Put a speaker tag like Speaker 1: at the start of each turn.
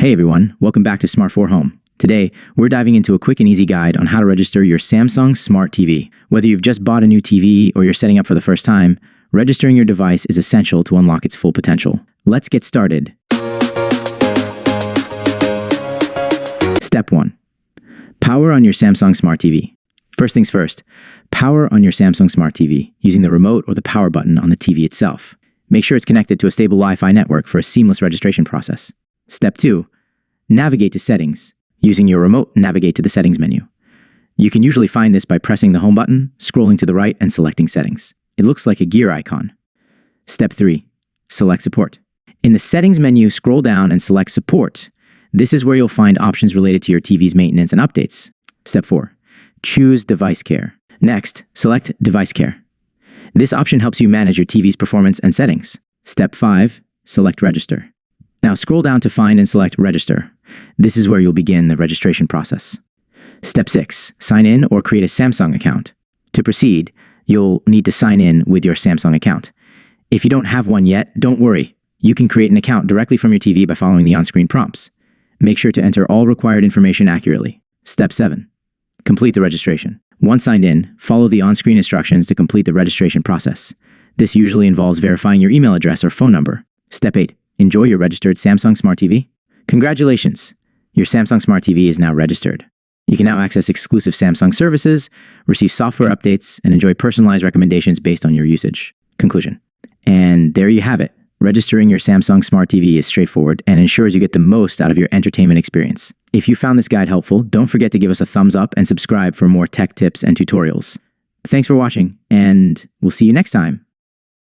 Speaker 1: Hey everyone, welcome back to Smart 4 Home. Today, we're diving into a quick and easy guide on how to register your Samsung Smart TV. Whether you've just bought a new TV or you're setting up for the first time, registering your device is essential to unlock its full potential. Let's get started. Step 1. Power on your Samsung Smart TV. First things first, power on your Samsung Smart TV using the remote or the power button on the TV itself. Make sure it's connected to a stable Wi-Fi network for a seamless registration process. Step 2. Navigate to Settings. Using your remote, navigate to the Settings menu. You can usually find this by pressing the Home button, scrolling to the right, and selecting Settings. It looks like a gear icon. Step 3. Select Support. In the Settings menu, scroll down and select Support. This is where you'll find options related to your TV's maintenance and updates. Step 4. Choose Device Care. Next, select Device Care. This option helps you manage your TV's performance and settings. Step 5. Select Register. Now scroll down to find and select Register. This is where you'll begin the registration process. Step 6. Sign in or create a Samsung account. To proceed, you'll need to sign in with your Samsung account. If you don't have one yet, don't worry. You can create an account directly from your TV by following the on-screen prompts. Make sure to enter all required information accurately. Step 7. Complete the registration. Once signed in, follow the on-screen instructions to complete the registration process. This usually involves verifying your email address or phone number. Step 8. Enjoy your registered Samsung Smart TV. Congratulations! Your Samsung Smart TV is now registered. You can now access exclusive Samsung services, receive software updates, and enjoy personalized recommendations based on your usage. Conclusion. And there you have it. Registering your Samsung Smart TV is straightforward and ensures you get the most out of your entertainment experience. If you found this guide helpful, don't forget to give us a thumbs up and subscribe for more tech tips and tutorials. Thanks for watching, and we'll see you next time.